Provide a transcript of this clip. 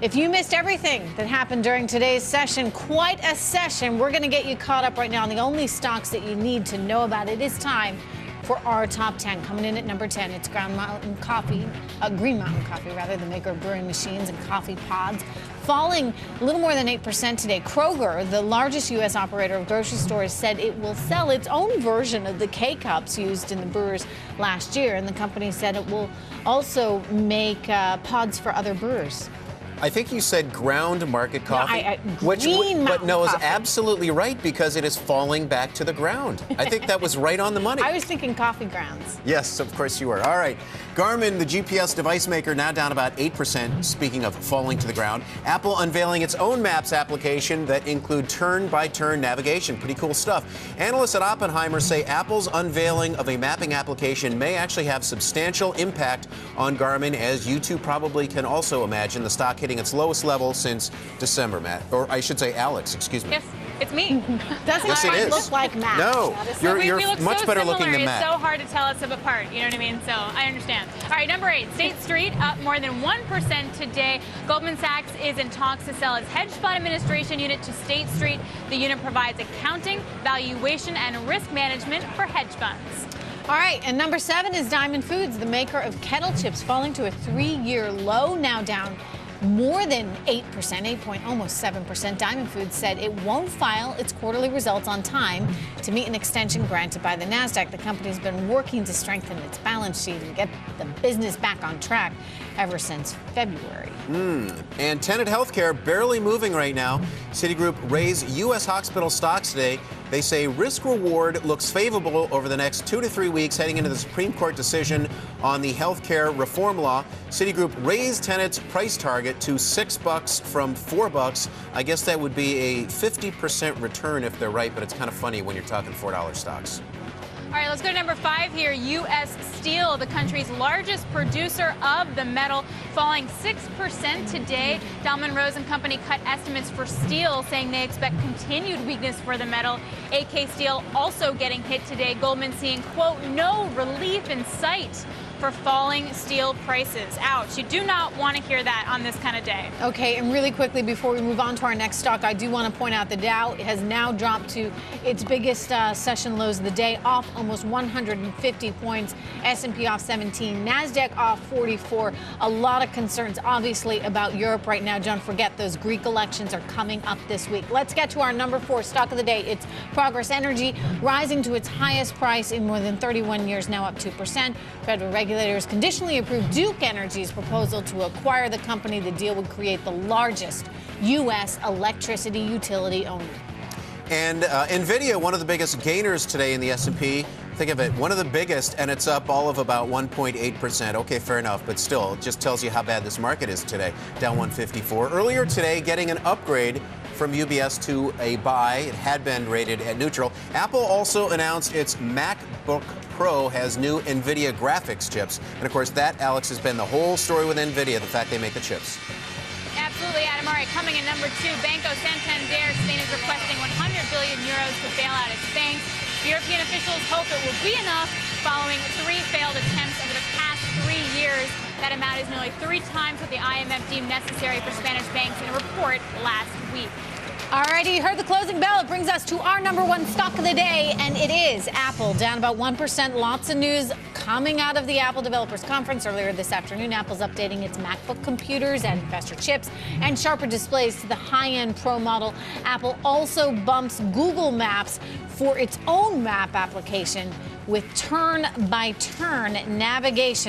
If you missed everything that happened during today's session, quite a session, we're going to get you caught up right now on the only stocks that you need to know about. It is time for our top 10. Coming in at number 10, it's Green Mountain Coffee, rather, the maker of brewing machines and coffee pods, falling a little more than 8% today. Kroger, the largest U.S. operator of grocery stores, said it will sell its own version of the K-Cups used in the brewers last year, and the company said it will also make pods for other brewers. I think you said ground market coffee, but no, is absolutely right because it is falling back to the ground. I think that was right on the money. I was thinking coffee grounds. Yes, of course you were. All right. Garmin, the GPS device maker, now down about 8%, speaking of falling to the ground. Apple unveiling its own Maps application that include turn-by-turn navigation. Pretty cool stuff. Analysts at Oppenheimer say Apple's unveiling of a mapping application may actually have substantial impact on Garmin, as you two probably can also imagine. The stock hitting its lowest level since December, Matt. Or I should say Alex, excuse me. Yes, it's me. Doesn't yes, quite it is. look like Matt. No, you're we look much so better similar, looking than Matt. It's so hard to tell us apart, you know what I mean? So I understand. All right, number 8, State Street up more than 1% today. Goldman Sachs is in talks to sell its hedge fund administration unit to State Street. The unit provides accounting, valuation, and risk management for hedge funds. All right, and number 7 is Diamond Foods, the maker of kettle chips, falling to a 3-year low, now down more than 8%, almost 7%. Diamond Foods said it won't file its quarterly results on time to meet an extension granted by the NASDAQ. The company's been working to strengthen its balance sheet and get the business back on track ever since February. And Tenet Healthcare barely moving right now. Citigroup raised U.S. hospital stocks today. They say risk-reward looks favorable over the next 2 to 3 weeks heading into the Supreme Court decision on the healthcare reform law. Citigroup raised Tenet's price target to $6 from $4. I guess that would be a 50% return if they're right, but it's kind of funny when you're talking $4 stocks. All right, let's go to number 5 here. U.S. Steel, the country's largest producer of the metal, falling 6% today. Dahlman Rose and Company cut estimates for steel, saying they expect continued weakness for the metal. AK Steel also getting hit today. Goldman seeing, quote, no relief in sight for falling steel prices. Ouch. You do not want to hear that on this kind of day. Okay, and really quickly before we move on to our next stock, I do want to point out the Dow has now dropped to its biggest session lows of the day, off almost 150 points. S&P off 17, NASDAQ off 44. A lot of concerns, obviously, about Europe right now. Don't forget, those Greek elections are coming up this week. Let's get to our number 4 stock of the day. It's Progress Energy, rising to its highest price in more than 31 years, now up 2%. Federal regulators conditionally approved Duke Energy's proposal to acquire the company. The deal would create the largest U.S. electricity utility owner. And NVIDIA, one of the biggest gainers today in the S&P. Think of it, one of the biggest, and it's up all of about 1.8%. Okay, fair enough, but still, it just tells you how bad this market is today. Down 154. Earlier today, getting an upgrade from UBS to a buy. It had been rated at neutral. Apple also announced its MacBook Pro has new NVIDIA graphics chips. And of course, that, Alex, has been the whole story with NVIDIA, the fact they make the chips. Absolutely, Adam. All right, coming in number 2, Banco Santander. Spain is requesting 100 billion euros to bail out its banks. European officials hope it will be enough following 3 failed attempts over the past 3 years. That amount is nearly 3 times what the IMF deemed necessary for Spanish banks in a report last week. All righty, you heard the closing bell. It brings us to our number 1 stock of the day, and it is Apple, down about 1%. Lots of news coming out of the Apple Developers Conference earlier this afternoon. Apple's updating its MacBook computers, adding faster chips and sharper displays to the high-end Pro model. Apple also bumps Google Maps for its own map application with turn-by-turn navigation.